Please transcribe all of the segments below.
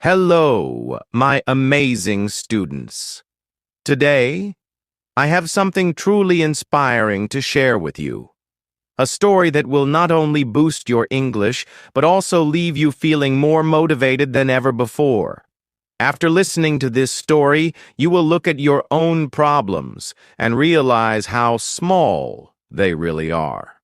Hello, my amazing students. Today, I have something truly inspiring to share with you. A story that will not only boost your English, but also leave you feeling more motivated than ever before. After listening to this story, you will look at your own problems and realize how small they really are.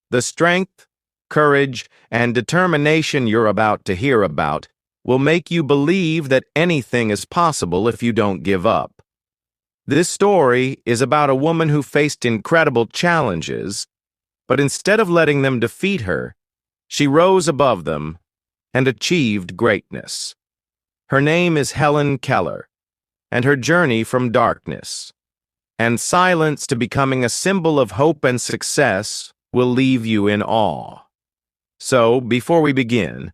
The strength, courage, and determination you're about to hear about will make you believe that anything is possible if you don't give up. This story is about a woman who faced incredible challenges, but instead of letting them defeat her, she rose above them and achieved greatness. Her name is Helen Keller, and her journey from darkness and silence to becoming a symbol of hope and success will leave you in awe. So, before we begin,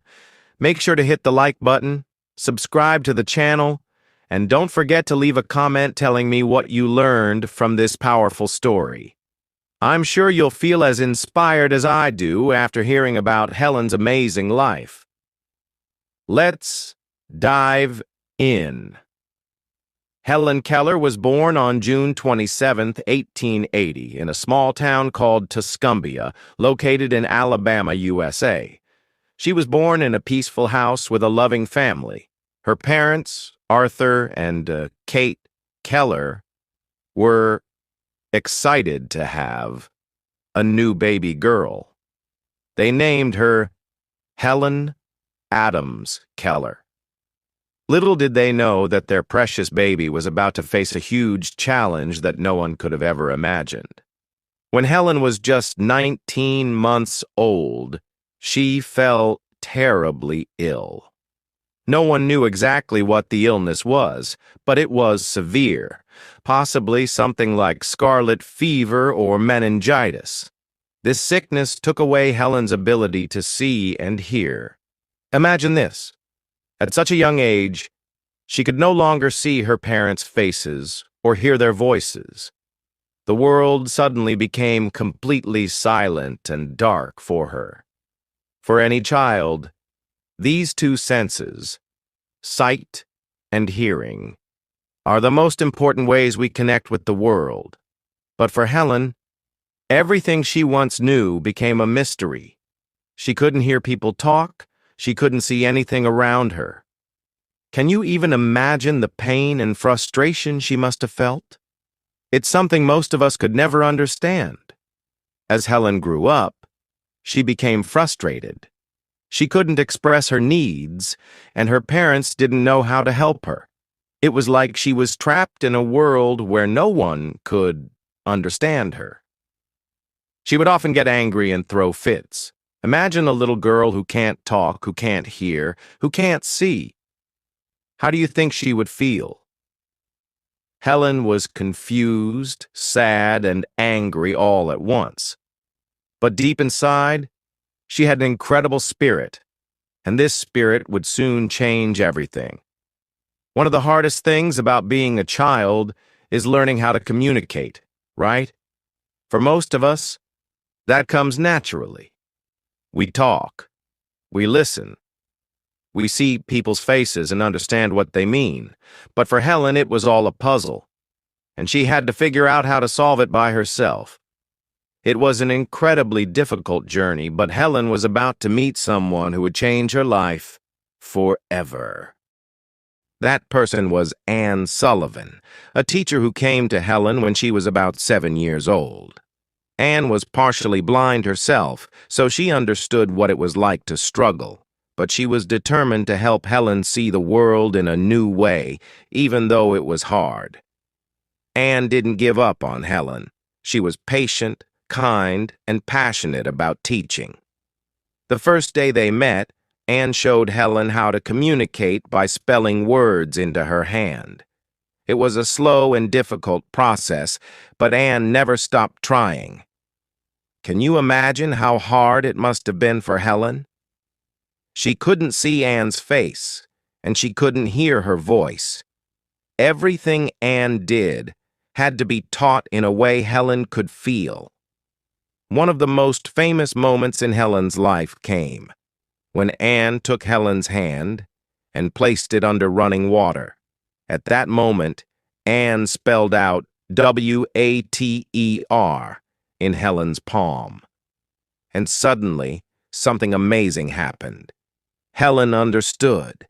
make sure to hit the like button, subscribe to the channel, and don't forget to leave a comment telling me what you learned from this powerful story. I'm sure you'll feel as inspired as I do after hearing about Helen's amazing life. Let's dive in. Helen Keller was born on June 27, 1880, in a small town called Tuscumbia, located in Alabama, USA. She was born in a peaceful house with a loving family. Her parents, Arthur and Kate Keller, were excited to have a new baby girl. They named her Helen Adams Keller. Little did they know that their precious baby was about to face a huge challenge that no one could have ever imagined. When Helen was just 19 months old, she fell terribly ill. No one knew exactly what the illness was, but it was severe, possibly something like scarlet fever or meningitis. This sickness took away Helen's ability to see and hear. Imagine this. At such a young age, she could no longer see her parents' faces or hear their voices. The world suddenly became completely silent and dark for her. For any child, these two senses, sight and hearing, are the most important ways we connect with the world. But for Helen, everything she once knew became a mystery. She couldn't hear people talk. She couldn't see anything around her. Can you even imagine the pain and frustration she must have felt? It's something most of us could never understand. As Helen grew up, she became frustrated. She couldn't express her needs, and her parents didn't know how to help her. It was like she was trapped in a world where no one could understand her. She would often get angry and throw fits. Imagine a little girl who can't talk, who can't hear, who can't see. How do you think she would feel? Helen was confused, sad, and angry all at once. But deep inside, she had an incredible spirit, and this spirit would soon change everything. One of the hardest things about being a child is learning how to communicate, right? For most of us, that comes naturally. We talk. We listen. We see people's faces and understand what they mean. But for Helen, it was all a puzzle, and she had to figure out how to solve it by herself. It was an incredibly difficult journey, but Helen was about to meet someone who would change her life forever. That person was Anne Sullivan, a teacher who came to Helen when she was about 7 years old. Anne was partially blind herself, so she understood what it was like to struggle, but she was determined to help Helen see the world in a new way, even though it was hard. Anne didn't give up on Helen. She was patient, kind, and passionate about teaching. The first day they met, Anne showed Helen how to communicate by spelling words into her hand. It was a slow and difficult process, but Anne never stopped trying. Can you imagine how hard it must have been for Helen? She couldn't see Anne's face, and she couldn't hear her voice. Everything Anne did had to be taught in a way Helen could feel. One of the most famous moments in Helen's life came when Anne took Helen's hand and placed it under running water. At that moment, Anne spelled out "water" in Helen's palm. And suddenly, something amazing happened. Helen understood.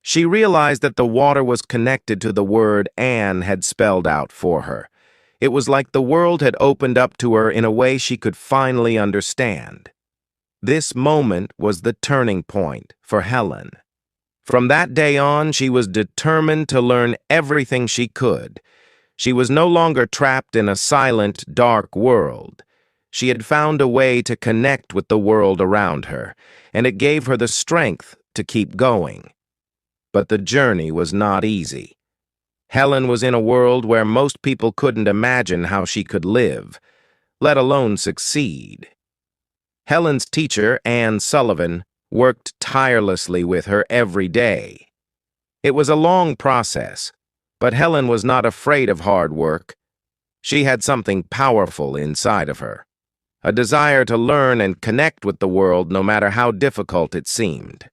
She realized that the water was connected to the word Anne had spelled out for her. It was like the world had opened up to her in a way she could finally understand. This moment was the turning point for Helen. From that day on, she was determined to learn everything she could. She was no longer trapped in a silent, dark world. She had found a way to connect with the world around her, and it gave her the strength to keep going. But the journey was not easy. Helen was in a world where most people couldn't imagine how she could live, let alone succeed. Helen's teacher, Anne Sullivan, worked tirelessly with her every day. It was a long process, but Helen was not afraid of hard work. She had something powerful inside of her, a desire to learn and connect with the world no matter how difficult it seemed.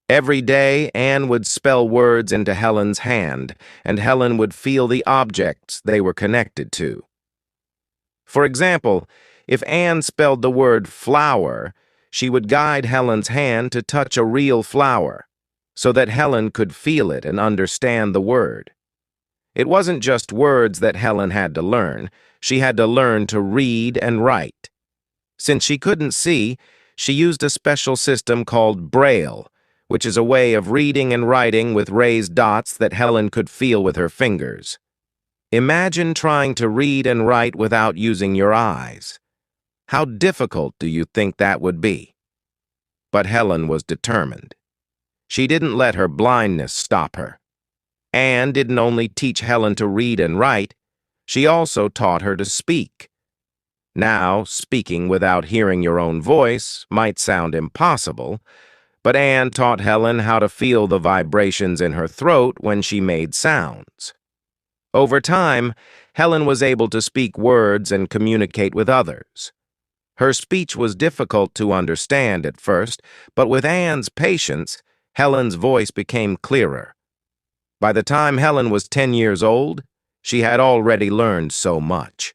Every day, Anne would spell words into Helen's hand, and Helen would feel the objects they were connected to. For example, if Anne spelled the word flower, she would guide Helen's hand to touch a real flower, so that Helen could feel it and understand the word. It wasn't just words that Helen had to learn. She had to learn to read and write. Since she couldn't see, she used a special system called Braille, which is a way of reading and writing with raised dots that Helen could feel with her fingers. Imagine trying to read and write without using your eyes. How difficult do you think that would be? But Helen was determined. She didn't let her blindness stop her. Anne didn't only teach Helen to read and write, she also taught her to speak. Now, speaking without hearing your own voice might sound impossible, but Anne taught Helen how to feel the vibrations in her throat when she made sounds. Over time, Helen was able to speak words and communicate with others. Her speech was difficult to understand at first, but with Anne's patience, Helen's voice became clearer. By the time Helen was 10 years old, she had already learned so much.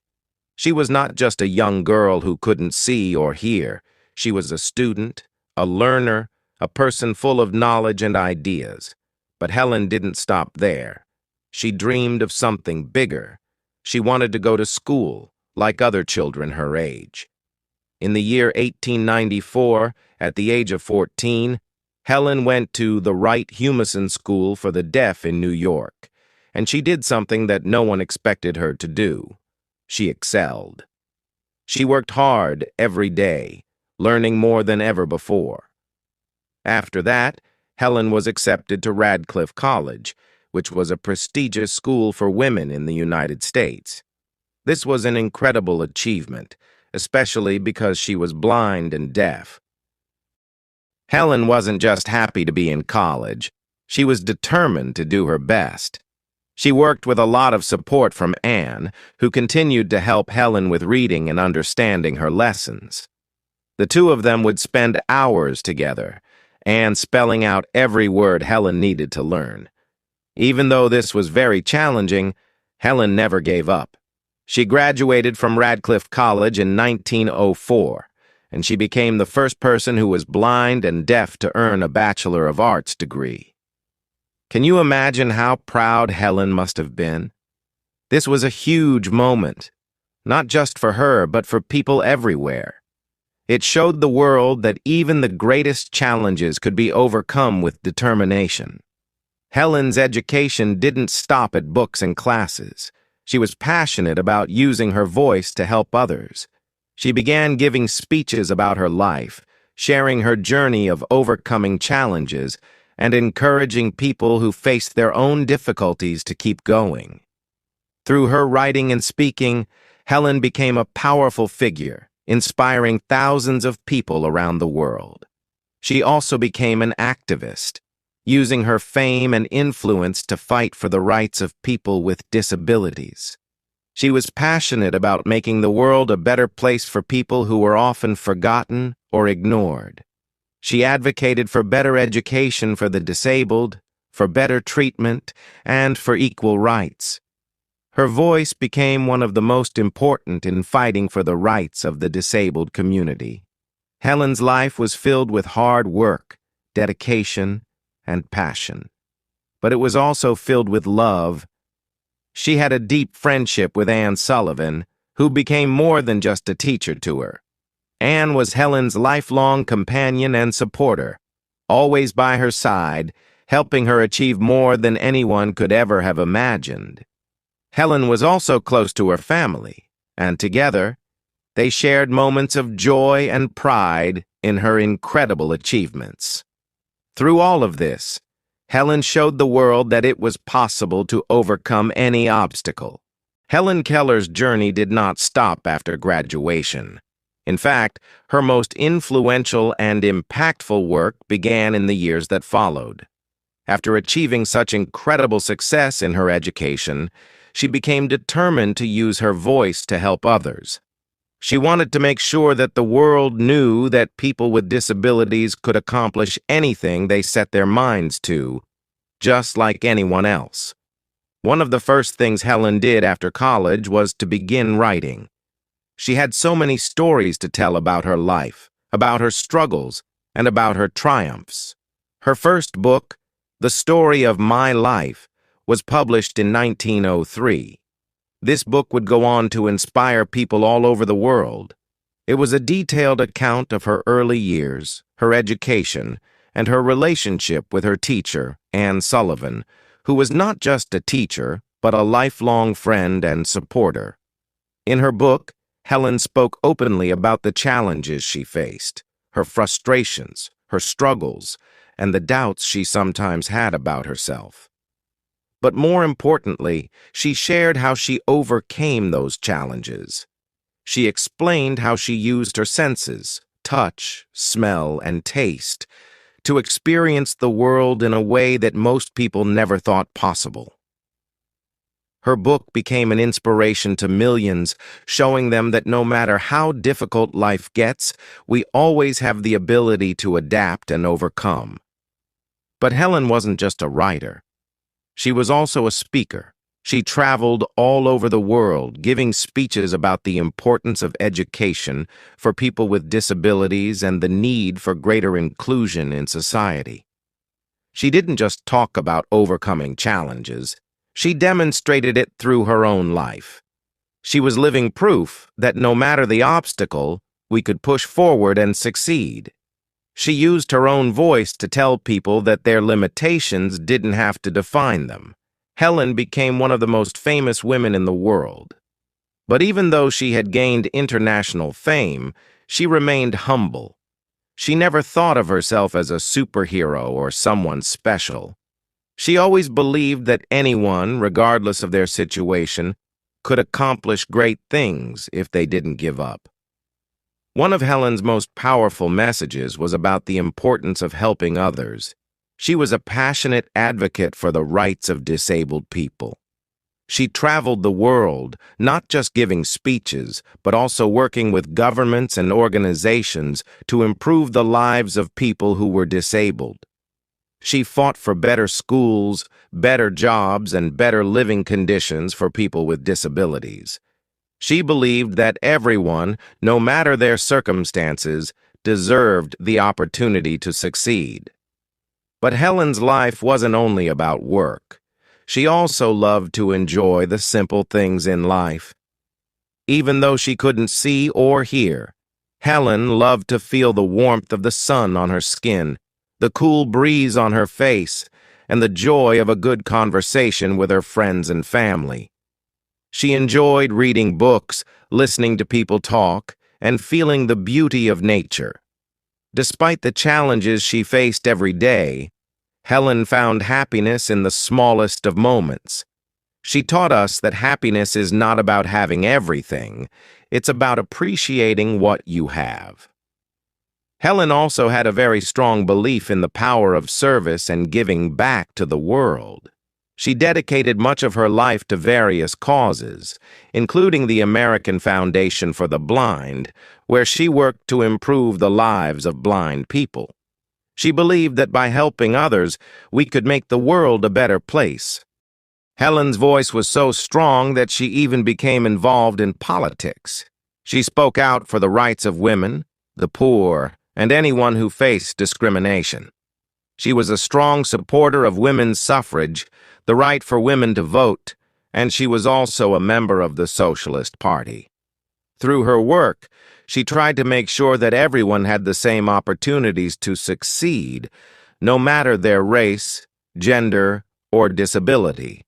She was not just a young girl who couldn't see or hear. She was a student, a learner, a person full of knowledge and ideas. But Helen didn't stop there. She dreamed of something bigger. She wanted to go to school, like other children her age. In the year 1894, at the age of 14, Helen went to the Wright Humason School for the Deaf in New York, and she did something that no one expected her to do. She excelled. She worked hard every day, learning more than ever before. After that, Helen was accepted to Radcliffe College, which was a prestigious school for women in the United States. This was an incredible achievement, especially because she was blind and deaf. Helen wasn't just happy to be in college. She was determined to do her best. She worked with a lot of support from Anne, who continued to help Helen with reading and understanding her lessons. The two of them would spend hours together, Anne spelling out every word Helen needed to learn. Even though this was very challenging, Helen never gave up. She graduated from Radcliffe College in 1904, and she became the first person who was blind and deaf to earn a Bachelor of Arts degree. Can you imagine how proud Helen must have been? This was a huge moment, not just for her, but for people everywhere. It showed the world that even the greatest challenges could be overcome with determination. Helen's education didn't stop at books and classes. She was passionate about using her voice to help others. She began giving speeches about her life, sharing her journey of overcoming challenges, and encouraging people who faced their own difficulties to keep going. Through her writing and speaking, Helen became a powerful figure, inspiring thousands of people around the world. She also became an activist, using her fame and influence to fight for the rights of people with disabilities. She was passionate about making the world a better place for people who were often forgotten or ignored. She advocated for better education for the disabled, for better treatment, and for equal rights. Her voice became one of the most important in fighting for the rights of the disabled community. Helen's life was filled with hard work, dedication, and passion. But it was also filled with love. She had a deep friendship with Anne Sullivan, who became more than just a teacher to her. Anne was Helen's lifelong companion and supporter, always by her side, helping her achieve more than anyone could ever have imagined. Helen was also close to her family, and together, they shared moments of joy and pride in her incredible achievements. Through all of this, Helen showed the world that it was possible to overcome any obstacle. Helen Keller's journey did not stop after graduation. In fact, her most influential and impactful work began in the years that followed. After achieving such incredible success in her education, she became determined to use her voice to help others. She wanted to make sure that the world knew that people with disabilities could accomplish anything they set their minds to, just like anyone else. One of the first things Helen did after college was to begin writing. She had so many stories to tell about her life, about her struggles, and about her triumphs. Her first book, The Story of My Life, was published in 1903. This book would go on to inspire people all over the world. It was a detailed account of her early years, her education, and her relationship with her teacher, Anne Sullivan, who was not just a teacher, but a lifelong friend and supporter. In her book, Helen spoke openly about the challenges she faced, her frustrations, her struggles, and the doubts she sometimes had about herself. But more importantly, she shared how she overcame those challenges. She explained how she used her senses, touch, smell, and taste, to experience the world in a way that most people never thought possible. Her book became an inspiration to millions, showing them that no matter how difficult life gets, we always have the ability to adapt and overcome. But Helen wasn't just a writer. She was also a speaker. She traveled all over the world, giving speeches about the importance of education for people with disabilities and the need for greater inclusion in society. She didn't just talk about overcoming challenges. She demonstrated it through her own life. She was living proof that no matter the obstacle, we could push forward and succeed. She used her own voice to tell people that their limitations didn't have to define them. Helen became one of the most famous women in the world. But even though she had gained international fame, she remained humble. She never thought of herself as a superhero or someone special. She always believed that anyone, regardless of their situation, could accomplish great things if they didn't give up. One of Helen's most powerful messages was about the importance of helping others. She was a passionate advocate for the rights of disabled people. She traveled the world, not just giving speeches, but also working with governments and organizations to improve the lives of people who were disabled. She fought for better schools, better jobs, and better living conditions for people with disabilities. She believed that everyone, no matter their circumstances, deserved the opportunity to succeed. But Helen's life wasn't only about work. She also loved to enjoy the simple things in life. Even though she couldn't see or hear, Helen loved to feel the warmth of the sun on her skin, the cool breeze on her face, and the joy of a good conversation with her friends and family. She enjoyed reading books, listening to people talk, and feeling the beauty of nature. Despite the challenges she faced every day, Helen found happiness in the smallest of moments. She taught us that happiness is not about having everything, it's about appreciating what you have. Helen also had a very strong belief in the power of service and giving back to the world. She dedicated much of her life to various causes, including the American Foundation for the Blind, where she worked to improve the lives of blind people. She believed that by helping others, we could make the world a better place. Helen's voice was so strong that she even became involved in politics. She spoke out for the rights of women, the poor, and anyone who faced discrimination. She was a strong supporter of women's suffrage, the right for women to vote, and she was also a member of the Socialist Party. Through her work, she tried to make sure that everyone had the same opportunities to succeed, no matter their race, gender, or disability.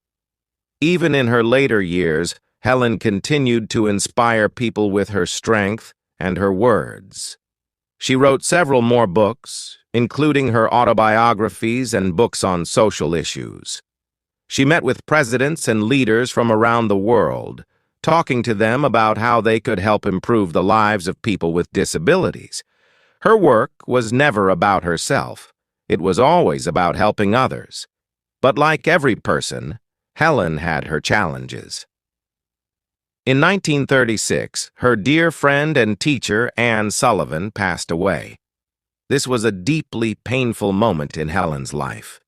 Even in her later years, Helen continued to inspire people with her strength and her words. She wrote several more books, including her autobiographies and books on social issues. She met with presidents and leaders from around the world, talking to them about how they could help improve the lives of people with disabilities. Her work was never about herself. It was always about helping others. But like every person, Helen had her challenges. In 1936, her dear friend and teacher, Anne Sullivan, passed away. This was a deeply painful moment in Helen's life.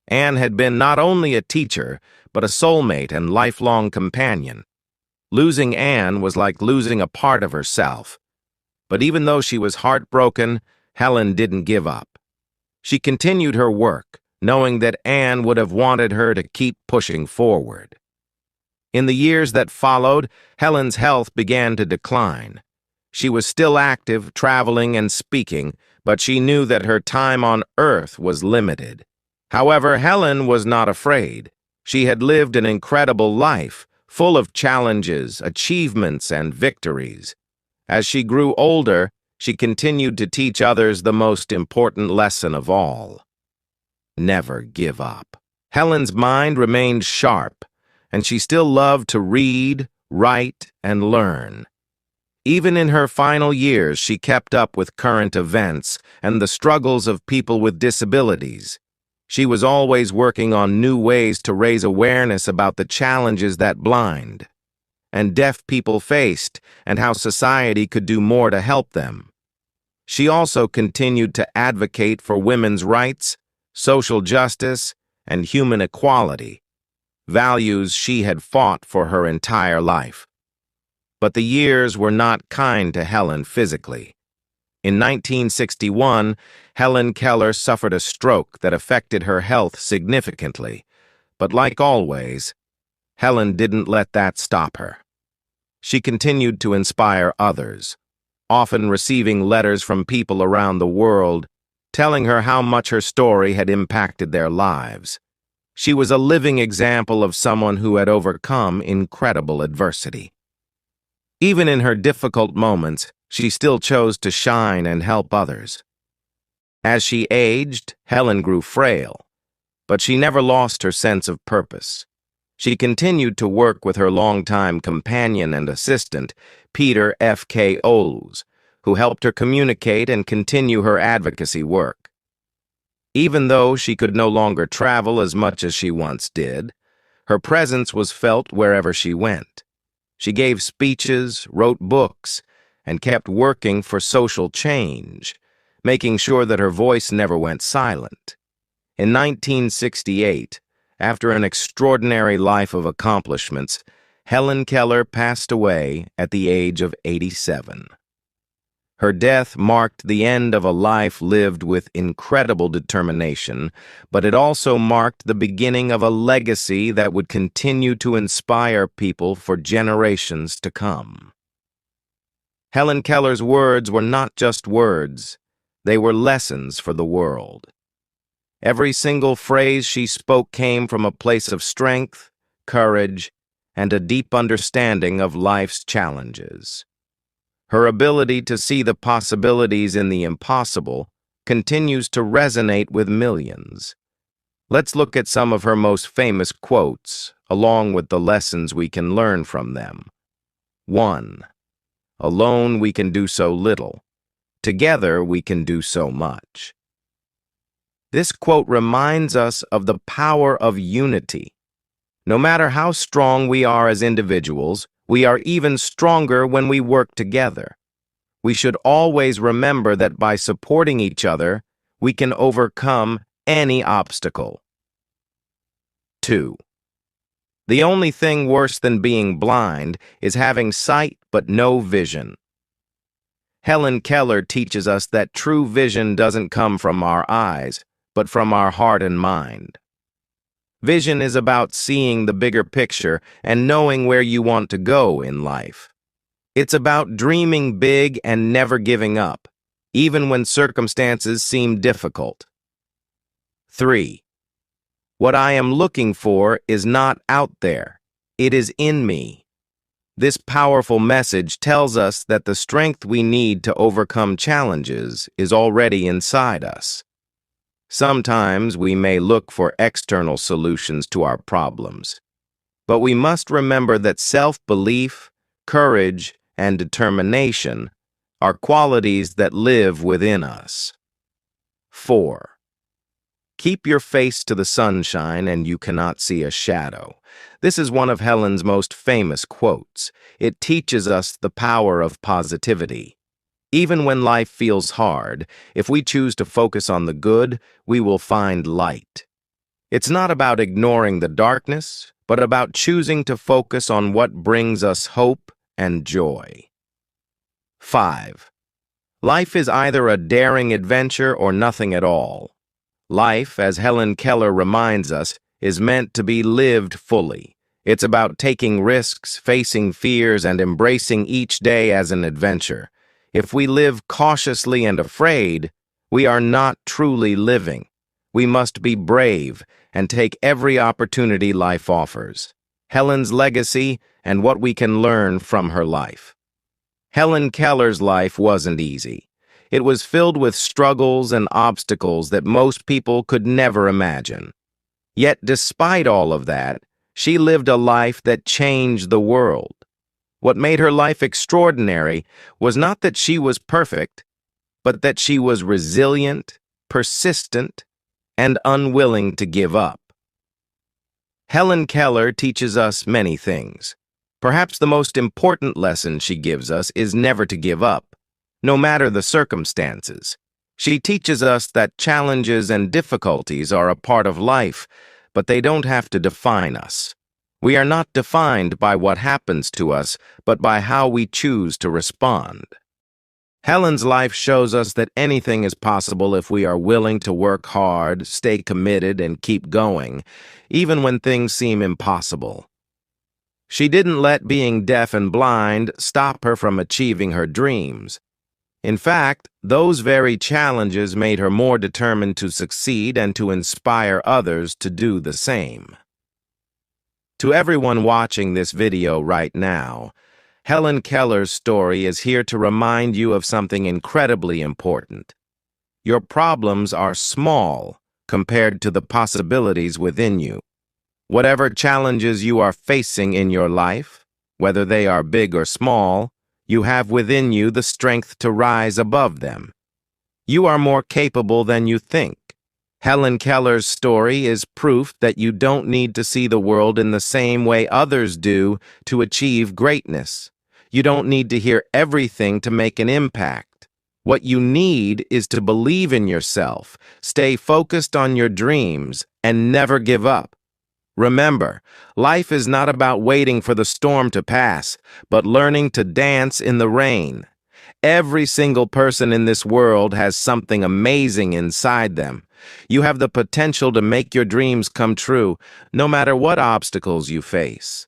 Anne had been not only a teacher, but a soulmate and lifelong companion. Losing Anne was like losing a part of herself. But even though she was heartbroken, Helen didn't give up. She continued her work, knowing that Anne would have wanted her to keep pushing forward. In the years that followed, Helen's health began to decline. She was still active, traveling and speaking, but she knew that her time on Earth was limited. However, Helen was not afraid. She had lived an incredible life, full of challenges, achievements, and victories. As she grew older, she continued to teach others the most important lesson of all: never give up. Helen's mind remained sharp, and she still loved to read, write, and learn. Even in her final years, she kept up with current events and the struggles of people with disabilities. She was always working on new ways to raise awareness about the challenges that blind and deaf people faced and how society could do more to help them. She also continued to advocate for women's rights, social justice, and human equality, values she had fought for her entire life. But the years were not kind to Helen physically. In 1961, Helen Keller suffered a stroke that affected her health significantly. But like always, Helen didn't let that stop her. She continued to inspire others, often receiving letters from people around the world telling her how much her story had impacted their lives. She was a living example of someone who had overcome incredible adversity. Even in her difficult moments, she still chose to shine and help others. As she aged, Helen grew frail, but she never lost her sense of purpose. She continued to work with her longtime companion and assistant, Peter F.K. Olds, who helped her communicate and continue her advocacy work. Even though she could no longer travel as much as she once did, her presence was felt wherever she went. She gave speeches, wrote books, and kept working for social change, making sure that her voice never went silent. In 1968, after an extraordinary life of accomplishments, Helen Keller passed away at the age of 87. Her death marked the end of a life lived with incredible determination, but it also marked the beginning of a legacy that would continue to inspire people for generations to come. Helen Keller's words were not just words, they were lessons for the world. Every single phrase she spoke came from a place of strength, courage, and a deep understanding of life's challenges. Her ability to see the possibilities in the impossible continues to resonate with millions. Let's look at some of her most famous quotes, along with the lessons we can learn from them. 1. Alone we can do so little. Together we can do so much. This quote reminds us of the power of unity. No matter how strong we are as individuals, we are even stronger when we work together. We should always remember that by supporting each other, we can overcome any obstacle. 2. The only thing worse than being blind is having sight but no vision. Helen Keller teaches us that true vision doesn't come from our eyes, but from our heart and mind. Vision is about seeing the bigger picture and knowing where you want to go in life. It's about dreaming big and never giving up, even when circumstances seem difficult. 3. What I am looking for is not out there. It is in me. This powerful message tells us that the strength we need to overcome challenges is already inside us. Sometimes we may look for external solutions to our problems, but we must remember that self-belief, courage, and determination are qualities that live within us. 4. Keep your face to the sunshine and you cannot see a shadow. This is one of Helen's most famous quotes. It teaches us the power of positivity. Even when life feels hard, if we choose to focus on the good, we will find light. It's not about ignoring the darkness, but about choosing to focus on what brings us hope and joy. 5. Life is either a daring adventure or nothing at all. Life, as Helen Keller reminds us, is meant to be lived fully. It's about taking risks, facing fears, and embracing each day as an adventure. If we live cautiously and afraid, we are not truly living. We must be brave and take every opportunity life offers. Helen's legacy and what we can learn from her life. Helen Keller's life wasn't easy. It was filled with struggles and obstacles that most people could never imagine. Yet, despite all of that, she lived a life that changed the world. What made her life extraordinary was not that she was perfect, but that she was resilient, persistent, and unwilling to give up. Helen Keller teaches us many things. Perhaps the most important lesson she gives us is never to give up, no matter the circumstances. She teaches us that challenges and difficulties are a part of life, but they don't have to define us. We are not defined by what happens to us, but by how we choose to respond. Helen's life shows us that anything is possible if we are willing to work hard, stay committed, and keep going, even when things seem impossible. She didn't let being deaf and blind stop her from achieving her dreams. In fact, those very challenges made her more determined to succeed and to inspire others to do the same. To everyone watching this video right now, Helen Keller's story is here to remind you of something incredibly important. Your problems are small compared to the possibilities within you. Whatever challenges you are facing in your life, whether they are big or small, you have within you the strength to rise above them. You are more capable than you think. Helen Keller's story is proof that you don't need to see the world in the same way others do to achieve greatness. You don't need to hear everything to make an impact. What you need is to believe in yourself, stay focused on your dreams, and never give up. Remember, life is not about waiting for the storm to pass, but learning to dance in the rain. Every single person in this world has something amazing inside them. You have the potential to make your dreams come true, no matter what obstacles you face.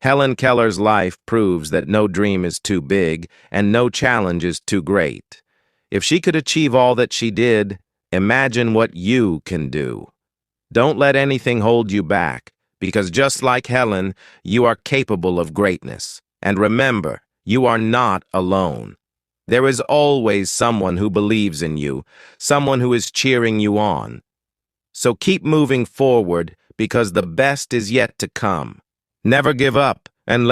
Helen Keller's life proves that no dream is too big and no challenge is too great. If she could achieve all that she did, imagine what you can do. Don't let anything hold you back, because just like Helen, you are capable of greatness. And remember, you are not alone. There is always someone who believes in you, someone who is cheering you on. So keep moving forward, because the best is yet to come. Never give up, and